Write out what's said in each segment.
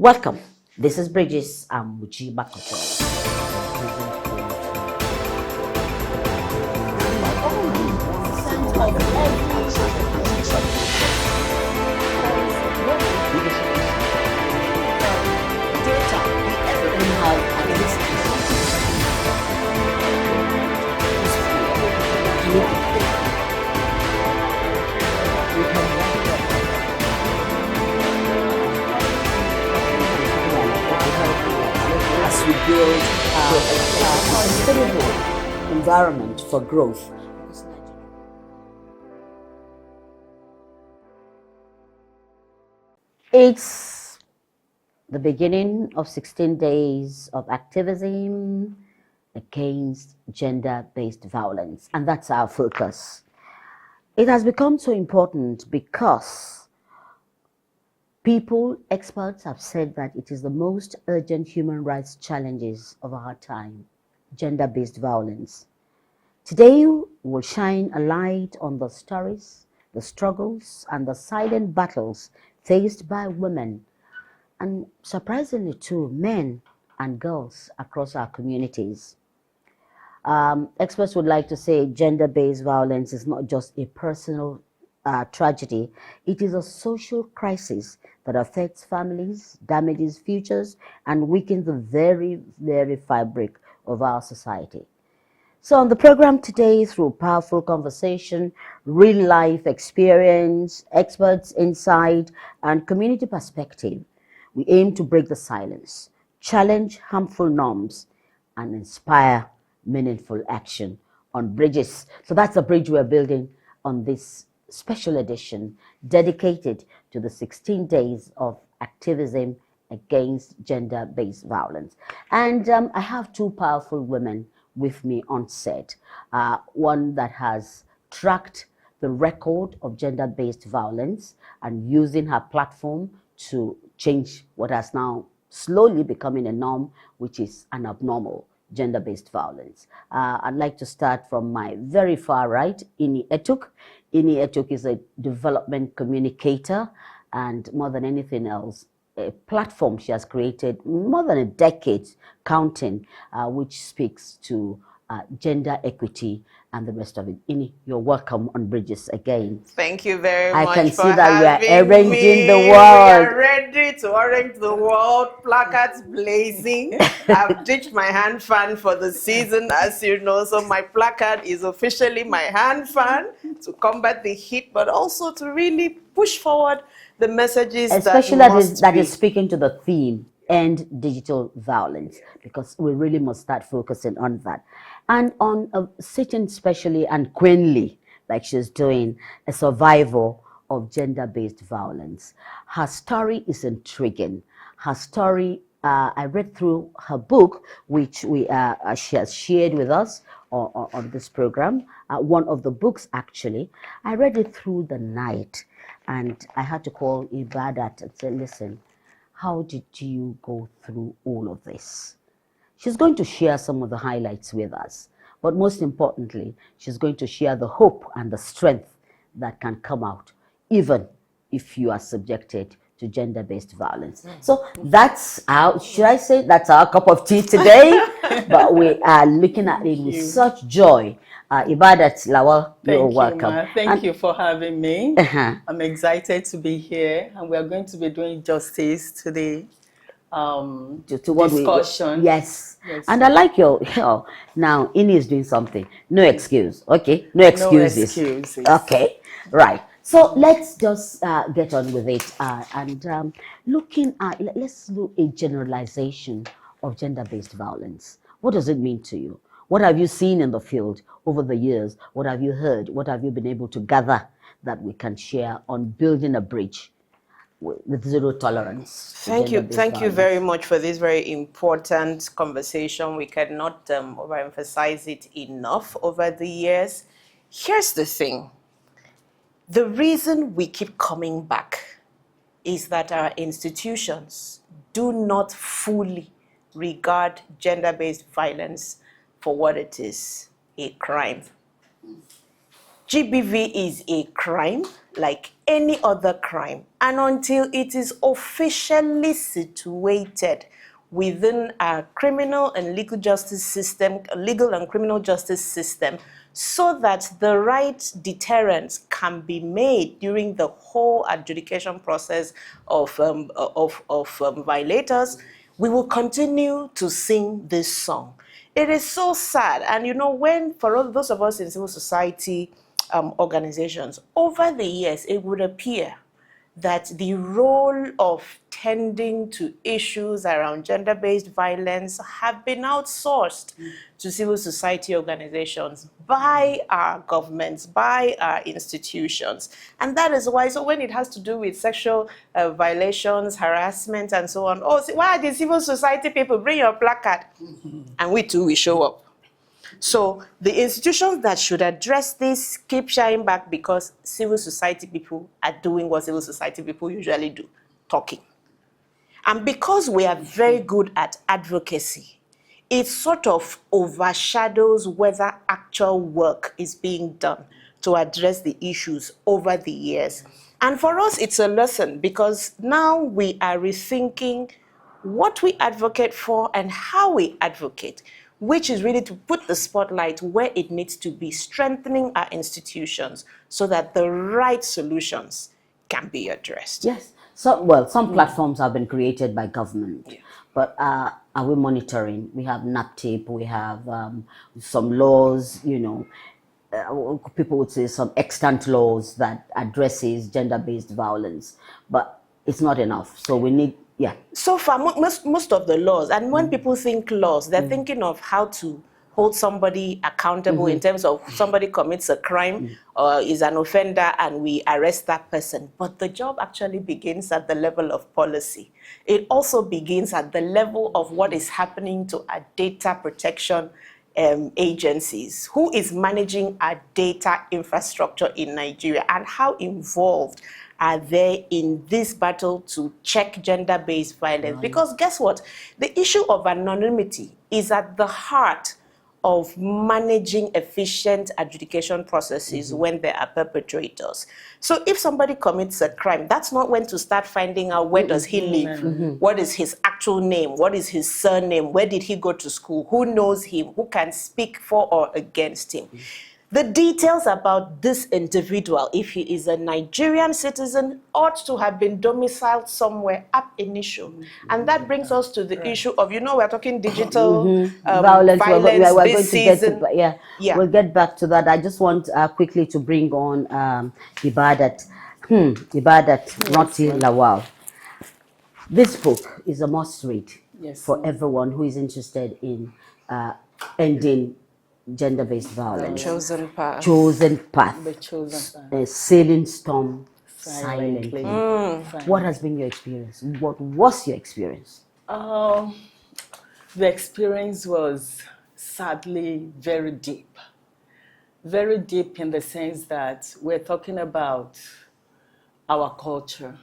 Welcome. This is Bridges Muji Bakoto. As we build a sustainable environment for growth. It's the beginning of 16 days of activism against gender-based violence, and that's our focus. It has become so important because experts have said that it is the most urgent human rights challenges of our time, gender-based violence. Today, we'll shine a light on the stories, the struggles, and the silent battles faced by women, and surprisingly too, men and girls across our communities. Experts would like to say gender-based violence is not just a personal tragedy, it is a social crisis that affects families, damages futures, and weakens the very, very fabric of our society. So on the program today, through powerful conversation, real-life experience, experts' insight, and community perspective, we aim to break the silence, challenge harmful norms, and inspire meaningful action on bridges. So that's the bridge we're building on this special edition dedicated to the 16 days of activism against gender-based violence. And I have two powerful women with me on set. One that has tracked the record of gender-based violence and using her platform to change what has now slowly becoming a norm, which is an abnormal gender-based violence. I'd like to start from my very far right, Etuk. Etuk is a development communicator and more than anything else, a platform she has created more than a decade counting, which speaks to gender equity and the rest of it. Ini, you're welcome on Bridges again. Thank you very I much can for see that we are having arranging me. the We world. are ready to orange the world, placards blazing. I've ditched my hand fan for the season, as you know, so my placard is officially my hand fan to combat the heat, but also to really push forward the messages Especially that is speaking to the theme, end digital violence, because we really must start focusing on that. And on sitting specially and queenly, like she's doing, a survivor of gender-based violence. Her story is intriguing. Her story, I read through her book, which she has shared with us on this program. One of the books, actually. I read it through the night. And I had to call Ibadat and say, listen, how did you go through all of this? She's going to share some of the highlights with us. But most importantly, she's going to share the hope and the strength that can come out, even if you are subjected to gender-based violence. So that's should I say, that's our cup of tea today, but we are looking at it with such joy. Ibadat, Lawal, you're welcome. Thank you for having me. I'm excited to be here, and we are going to be doing justice to the discussion. Yes. And I like your now Ini is doing something. No excuse. Okay. No excuses. No excuses. Okay. Right. So let's just get on with it and looking at, let's do a generalization of gender-based violence. What does it mean to you? What have you seen in the field over the years? What have you heard? What have you been able to gather that we can share on building a bridge with zero tolerance? Thank you very much for this very important conversation. We cannot overemphasize it enough over the years. Here's the thing. The reason we keep coming back is that our institutions do not fully regard gender-based violence for what it is, a crime. GBV is a crime like any other crime, and until it is officially situated within our criminal and legal justice system, legal and criminal justice system, so that the right deterrence can be made during the whole adjudication process of violators, we will continue to sing this song. It is so sad. And you know, when for all those of us in civil society organizations, over the years, it would appear that the role of tending to issues around gender-based violence have been outsourced to civil society organizations by our governments, by our institutions. And that is why, so when it has to do with sexual violations, harassment, and so on, oh, why are the civil society people? Bring your placard. And we too, we show up. So the institutions that should address this keep shying back because civil society people are doing what civil society people usually do, talking. And because we are very good at advocacy, it sort of overshadows whether actual work is being done to address the issues over the years. And for us, it's a lesson because now we are rethinking what we advocate for and how we advocate, which is really to put the spotlight where it needs to be, strengthening our institutions so that the right solutions can be addressed. Yes. So, well, some platforms have been created by government, but are we monitoring? We have NAPTIP, we have some laws, you know, people would say some extant laws that addresses gender-based violence, but it's not enough. So we need, So far, most of the laws, and when people think laws, they're thinking of how to hold somebody accountable in terms of somebody commits a crime or is an offender and we arrest that person. But the job actually begins at the level of policy. It also begins at the level of what is happening to our data protection agencies. Who is managing our data infrastructure in Nigeria, and how involved are they in this battle to check gender-based violence? Right. Because guess what? The issue of anonymity is at the heart of managing efficient adjudication processes when there are perpetrators. So if somebody commits a crime, that's not when to start finding out where does he live, what is his actual name, what is his surname, where did he go to school, who knows him, who can speak for or against him. The details about this individual, if he is a Nigerian citizen, ought to have been domiciled somewhere ab initio. And that brings us to the issue of, you know, we're talking digital violence we're going this to get season. to, we'll get back to that. I just want quickly to bring on Ibadat. Ibadat, not Lawal. This book is a must read for everyone who is interested in ending gender-based violence. The chosen path. Chosen path. The chosen path. Sailing storm silently. What has been your experience? What was your experience? The experience was sadly very deep. Very deep in the sense that we're talking about our culture.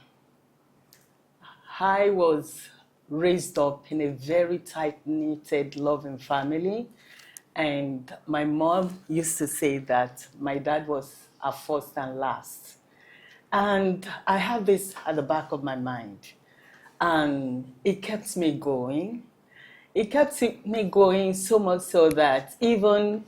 I was raised up in a very tight-knitted, loving family. And my mom used to say that my dad was our first and last. And I have this at the back of my mind. And it kept me going. It kept me going so much so that even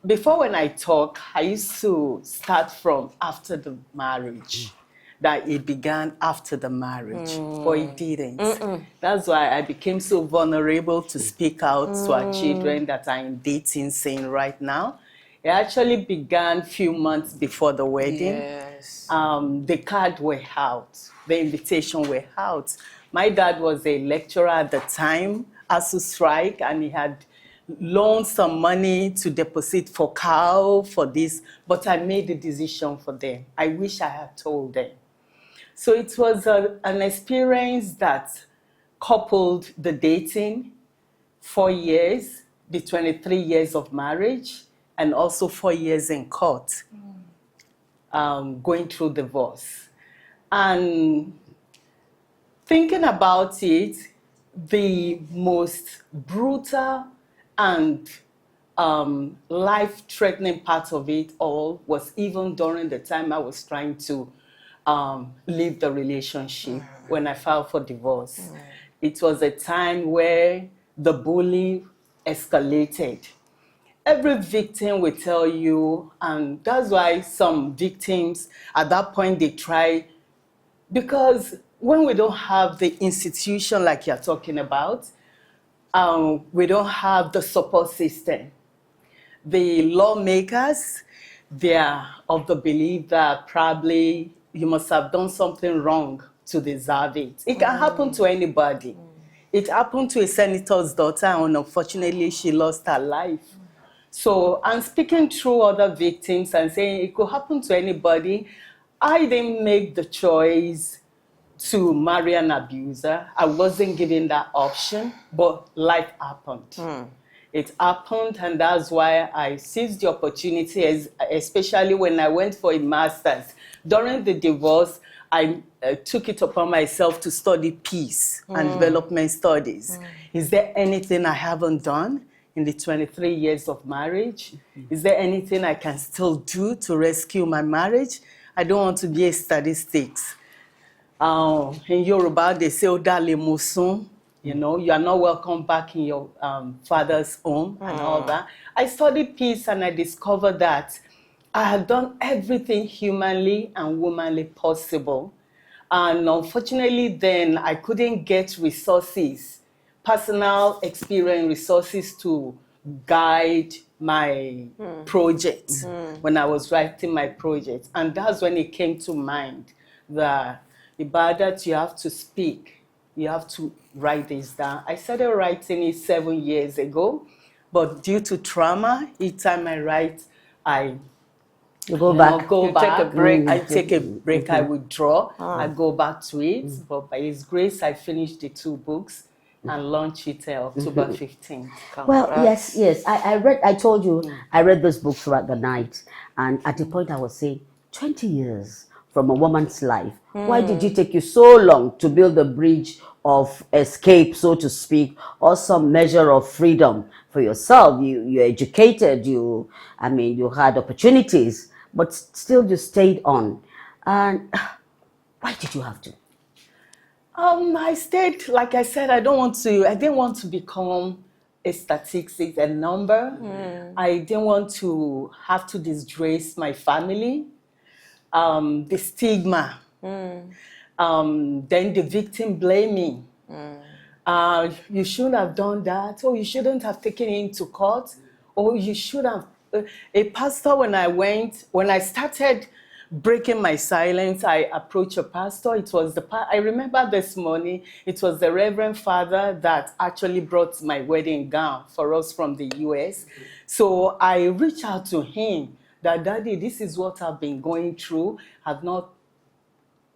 before when I talk, I used to start from after the marriage. That it began after the marriage, but it didn't. That's why I became so vulnerable to speak out to our children that are in dating scene right now. It actually began a few months before the wedding. Yes. The card were out, the invitation were out. My dad was a lecturer at the time, ASU strike, and he had loaned some money to deposit for cow, for this, but I made the decision for them. I wish I had told them. So it was an experience that coupled the dating, 4 years, the 23 years of marriage, and also 4 years in court, going through divorce. And thinking about it, the most brutal and life-threatening part of it all was even during the time I was trying to leave the relationship when I filed for divorce. It was a time where the bullying escalated. Every victim will tell you, and that's why some victims at that point they try, because when we don't have the institution like you're talking about, we don't have the support system. The lawmakers, they are of the belief that probably you must have done something wrong to deserve it. It can happen to anybody. It happened to a senator's daughter, and unfortunately, she lost her life. So I'm speaking through other victims and saying it could happen to anybody. I didn't make the choice to marry an abuser. I wasn't given that option, but life happened. It happened, and that's why I seized the opportunity, especially when I went for a master's. During the divorce, I took it upon myself to study peace and development studies. Is there anything I haven't done in the 23 years of marriage? Is there anything I can still do to rescue my marriage? I don't want to be a statistics. In Yoruba, they say, "Odale Mosun," you know, you are not welcome back in your father's home and all that. I studied peace and I discovered that I had done everything humanly and womanly possible. And unfortunately, then I couldn't get resources, personal experience resources to guide my project when I was writing my project. And that's when it came to mind that Ibadat, you have to speak. You have to write this down. I started writing it 7 years ago, but due to trauma, each time I write, I go back. go You back. take a break. I take a break. I withdraw. I go back to it. But by His grace, I finished the 2 books and launched it October 15th. Well, yes. I told you, I read this book throughout the night. And at the point I was saying, 20 years from a woman's life. Why did it take you so long to build a bridge of escape, so to speak, or some measure of freedom for yourself? You're educated, you had opportunities, but still you stayed on. And why did you have to? I stayed, like I said, I didn't want to become a statistic, a number. I didn't want to have to disgrace my family. The stigma, then the victim blaming. You shouldn't have done that, or you shouldn't have taken it into court, or you should have. A pastor, when I started breaking my silence, I approached a pastor. It was I remember this morning, it was the Reverend Father that actually brought my wedding gown for us from the US. So I reached out to him that, "Daddy, this is what I've been going through. I've not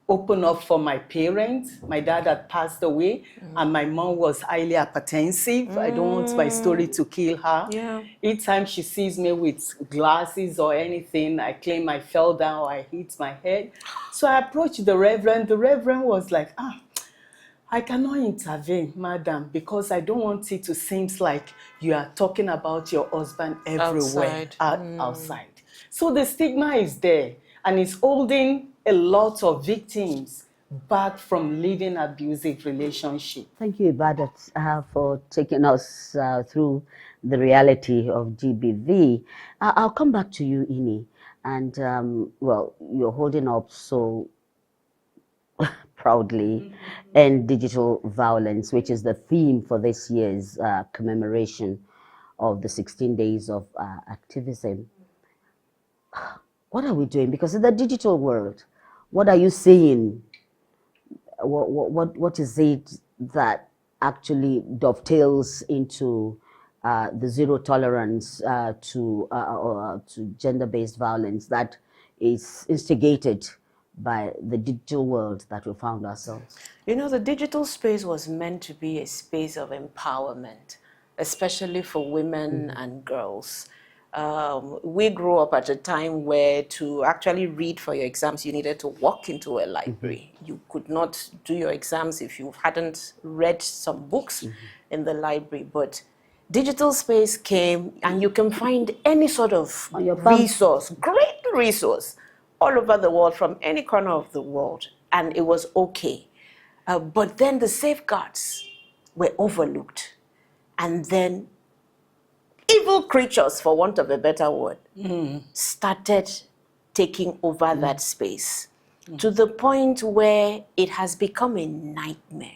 opened up for my parents. My dad had passed away, and my mom was highly hypertensive. I don't want my story to kill her. Yeah. Each time she sees me with glasses or anything, I claim I fell down or I hit my head." So I approached the Reverend. The Reverend was like, "I cannot intervene, madam, because I don't want it to seem like you are talking about your husband everywhere outside." So the stigma is there, and it's holding a lot of victims back from living abusive relationship. Thank you, Ibadat, for taking us through the reality of GBV. I'll come back to you, Ini. And, you're holding up so proudly end digital violence, which is the theme for this year's commemoration of the 16 days of activism. What are we doing? Because in the digital world, what are you seeing? What is it that actually dovetails into the zero tolerance to gender-based violence that is instigated by the digital world that we found ourselves? You know, the digital space was meant to be a space of empowerment, especially for women and girls. We grew up at a time where to actually read for your exams, you needed to walk into a library. You could not do your exams if you hadn't read some books in the library. But digital space came, and you can find any sort of On your palm. resource, great resource, all over the world, from any corner of the world, and it was okay. But then the safeguards were overlooked, and then evil creatures, for want of a better word, started taking over that space, to the point where it has become a nightmare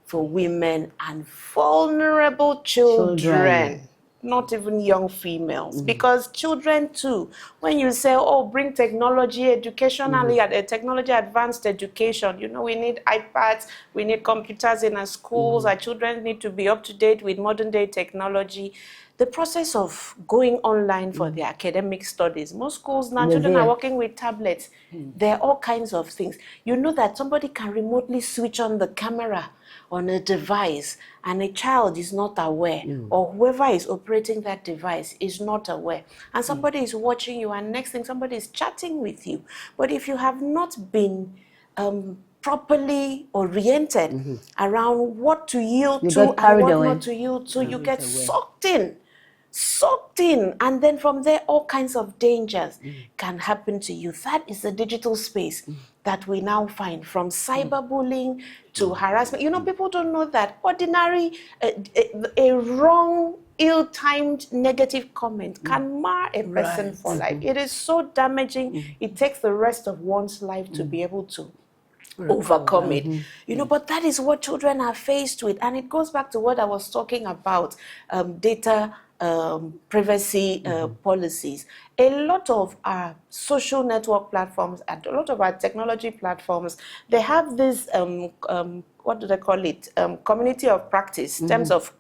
for women and vulnerable children. Not even young females, because children too, when you say, oh, bring technology, educationally, technology advanced education, you know, we need iPads, we need computers in our schools, our children need to be up to date with modern day technology. The process of going online for their academic studies, most schools now, children are working with tablets. There are all kinds of things. You know that somebody can remotely switch on the camera on a device, and a child is not aware, or whoever is operating that device is not aware, and somebody is watching you, and next thing somebody is chatting with you. But if you have not been properly oriented around what to yield You to get carried and what away. not to yield to, you get sucked in, and then from there all kinds of dangers can happen to you. That is the digital space that we now find, from cyberbullying to harassment. You know, people don't know that ordinary a wrong, ill-timed negative comment can mar a person for life. It is so damaging. It takes the rest of one's life to be able to overcome it. You know, but that is what children are faced with, and it goes back to what I was talking about, data privacy policies. A lot of our social network platforms and a lot of our technology platforms, they have this what do they call it? Community of practice, terms of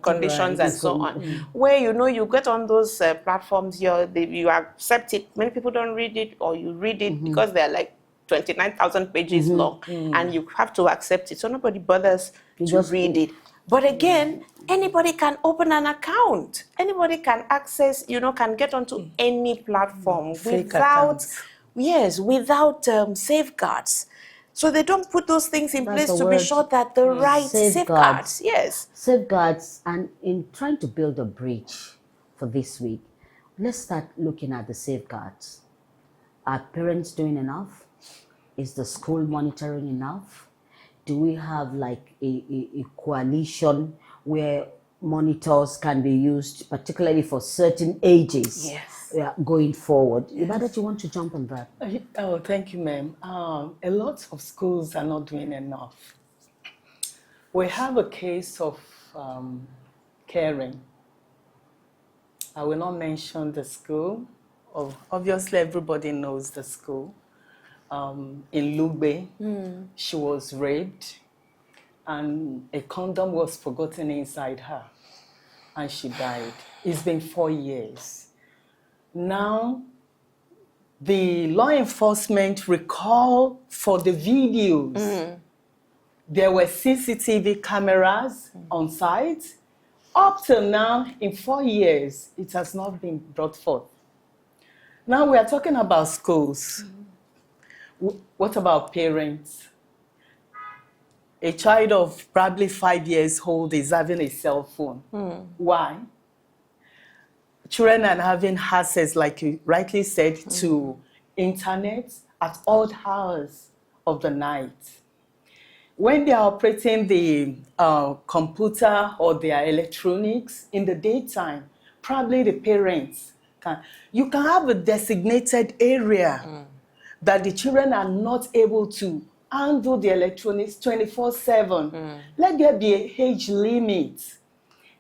conditions and so on, where, you know, you get on those platforms, you accept it. Many people don't read it, or you read it because they're like 29,000 pages long, and you have to accept it. So nobody bothers to read it. But again, anybody can open an account. Anybody can access, you know, can get onto any platform without safeguards. So they don't put those things in place to be sure that the right safeguards. Yes. Safeguards, and in trying to build a bridge for this week, let's start looking at the safeguards. Are parents doing enough? Is the school monitoring enough? Do we have like a coalition where monitors can be used, particularly for certain ages? Yes. Going forward. Ibadat, you want to jump on that? Oh, thank you, ma'am. A lot of schools are not doing enough. We have a case of caring. I will not mention the school. Obviously, everybody knows the school. In Lugbe, she was raped, and a condom was forgotten inside her, and she died. It's been 4 years. Now, the law enforcement recall for the videos. There were CCTV cameras on site. Up till now, in 4 years, it has not been brought forth. Now we are talking about schools. What about parents? A child of probably 5 years old is having a cell phone. Why? Children are having access, like you rightly said, to internet at all hours of the night. When they are operating the computer or their electronics in the daytime, probably the parents you can have a designated area that the children are not able to handle the electronics 24/7. Let there be an age limit.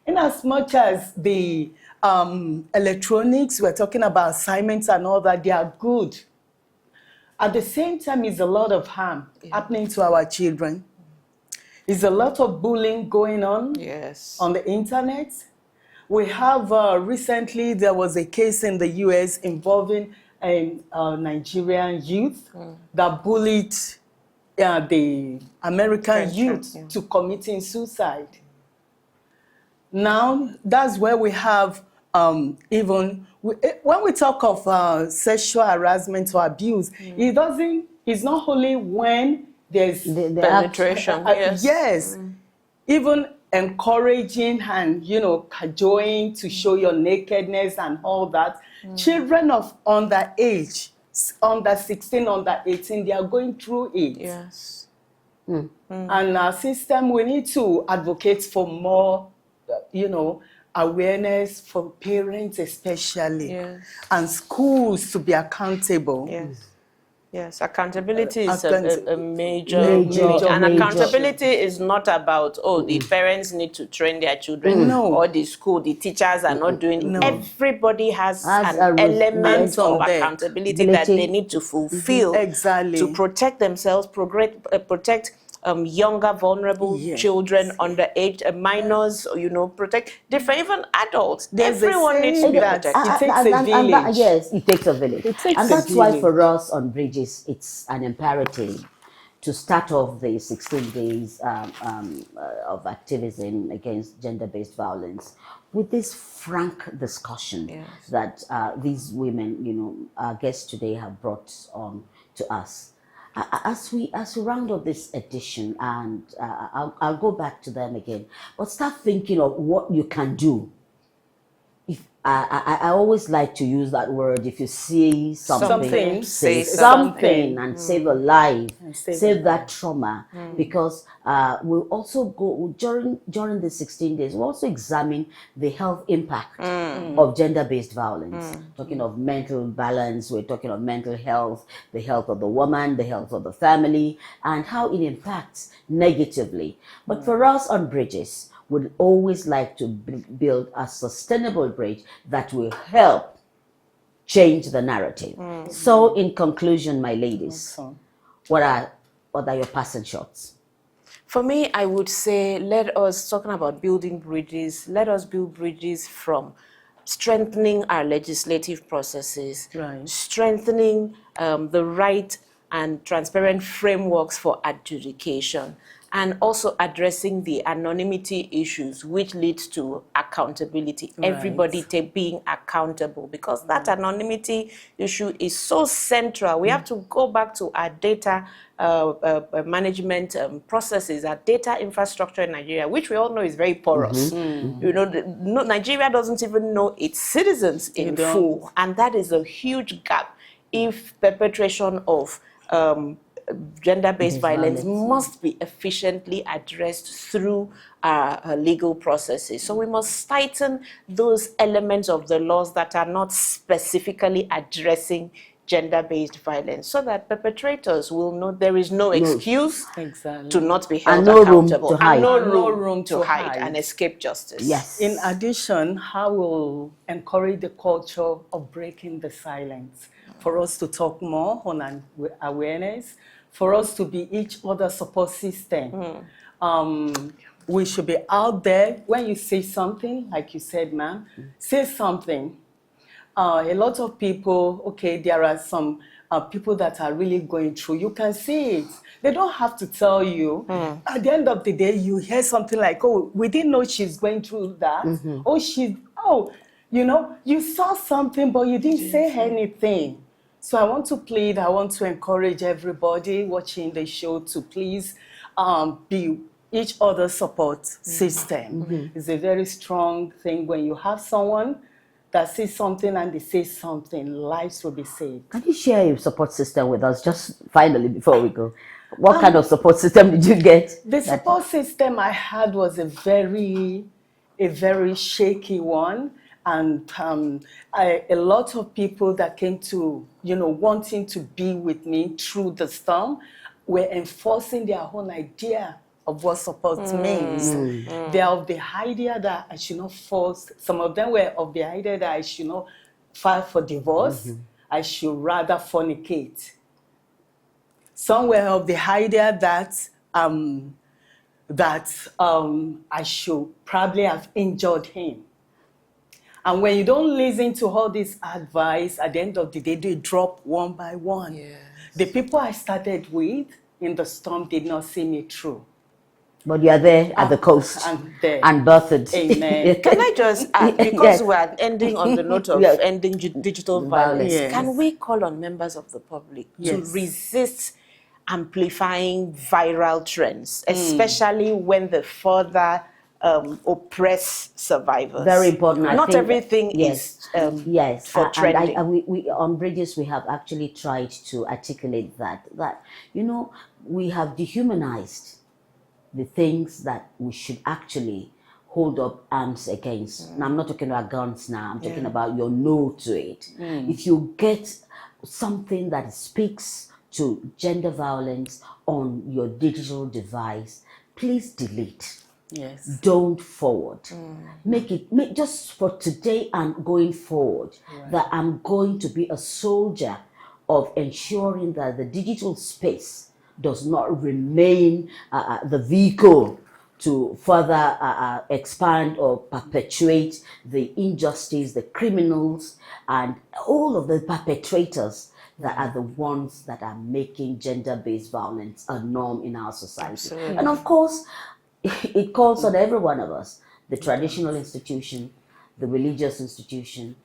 In as much as the electronics, we're talking about assignments and all that, they are good. At the same time, it's a lot of harm happening to our children. There's a lot of bullying going on on the internet. We have recently, there was a case in the US involving a Nigerian youth that bullied the American youth to committing suicide. Now, that's where we have when we talk of sexual harassment or abuse, it's not only when there's penetration. Even encouraging and, you know, cajoling to show your nakedness and all that. Children of underage, under 16, under 18, they are going through it. Yes. And our system, we need to advocate for more, you know, awareness for parents especially, Yes. and schools to be accountable. Yes. Yes, accountability is a major Major, need. And major. accountability is not about, oh, the parents need to train their children, No. or the school, the teachers are not doing it. No. Everybody has Has an a element on of deck. accountability that they need to fulfill Exactly. to protect themselves, protect younger, vulnerable Yes. children, underage, minors, you know, protect different, even adults. There's a Everyone needs to be saying that protected. it takes a village. Yes, it takes a village. It takes And a that's why village. for us on Bridges, it's an imperative to start off the 16 days of activism against gender-based violence with this frank discussion that these women, you know, our guests today have brought on to us. As we round up this edition, and I'll go back to them again, but start thinking of what you can do. If I always like to use that word. If you see something, say something and save a life, save that trauma, because we'll also go during the 16 days. We'll also examine the health impact of gender-based violence. Talking of mental balance, we're talking of mental health, the health of the woman, the health of the family, and how it impacts negatively. But for us on Bridges, would always like to build a sustainable bridge that will help change the narrative. So in conclusion, my ladies, what are your passing shots? For me, I would say, let us, talking about building bridges, let us build bridges from strengthening our legislative processes, strengthening the right and transparent frameworks for adjudication, and also addressing the anonymity issues, which leads to accountability. Everybody being accountable, because that anonymity issue is so central. We have to go back to our data management processes, our data infrastructure in Nigeria, which we all know is very porous. You know, Nigeria doesn't even know its citizens in full, and that is a huge gap if perpetration of gender-based violence must be efficiently addressed through our legal processes. So we must tighten those elements of the laws that are not specifically addressing gender-based violence, so that perpetrators will know there is no excuse to not be held accountable, and no room to hide and escape justice. Yes. In addition, how will encourage the culture of breaking the silence, for us to talk more on awareness, for us to be each other's support system. We should be out there. When you say something, like you said, ma'am, say something. A lot of people, okay, there are some people that are really going through. You can see it. They don't have to tell you. At the end of the day, you hear something like, oh, we didn't know she's going through that. You know, you saw something, but you didn't say anything. So I want to plead, I want to encourage everybody watching the show to please be each other's support system. It's a very strong thing when you have someone that sees something and they say something, lives will be saved. Can you share your support system with us, just finally, before we go? What kind of support system did you get? The support system I had was a very shaky one. And a lot of people that came to, you know, wanting to be with me through the storm were enforcing their own idea of what support means. They are of the idea that I should not force. Some of them were of the idea that I should not file for divorce. I should rather fornicate. Some were of the idea that I should probably have injured him. And when you don't listen to all this advice, at the end of the day, they drop one by one. Yes. The people I started with in the storm did not see me through. But you are there at the coast and birthed. Amen. Can I just add, because we are ending on the note of ending digital violence, can we call on members of the public to resist amplifying viral trends, especially when the further oppress survivors. Very important. I Not think everything yes, is yes. for trending. And we on Bridges we have actually tried to articulate that you know we have dehumanized the things that we should actually hold up arms against. Now I'm not talking about guns now. I'm talking about your no to it. If you get something that speaks to gender violence on your digital device, please delete. Yes. Don't forward. Make just for today and going forward that I'm going to be a soldier of ensuring that the digital space does not remain the vehicle to further expand or perpetuate the injustice, the criminals, and all of the perpetrators that are the ones that are making gender-based violence a norm in our society. Absolutely. And of course, it calls on every one of us, the traditional institution, the religious institution,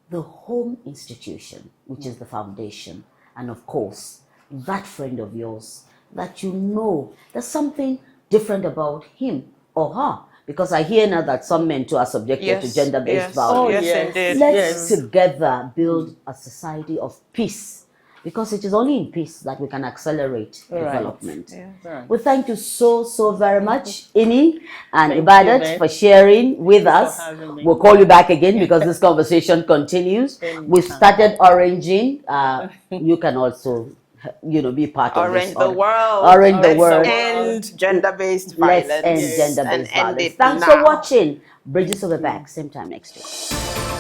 the home institution, which is the foundation, and of course, that friend of yours that you know there's something different about him or her. Because I hear now that some men too are subjected to gender-based violence. Oh, yes. Indeed. Let's together build a society of peace, because it is only in peace that we can accelerate development. We thank you so very much, Ini and Ibadat, for sharing with us. We'll call you back again because this conversation continues. We started oranging. You can also, be part of this. Orange the world. Orange the world. End gender-based violence. Let's end gender-based and end violence. it Thanks now. for watching. Bridges of the Back, same time next week.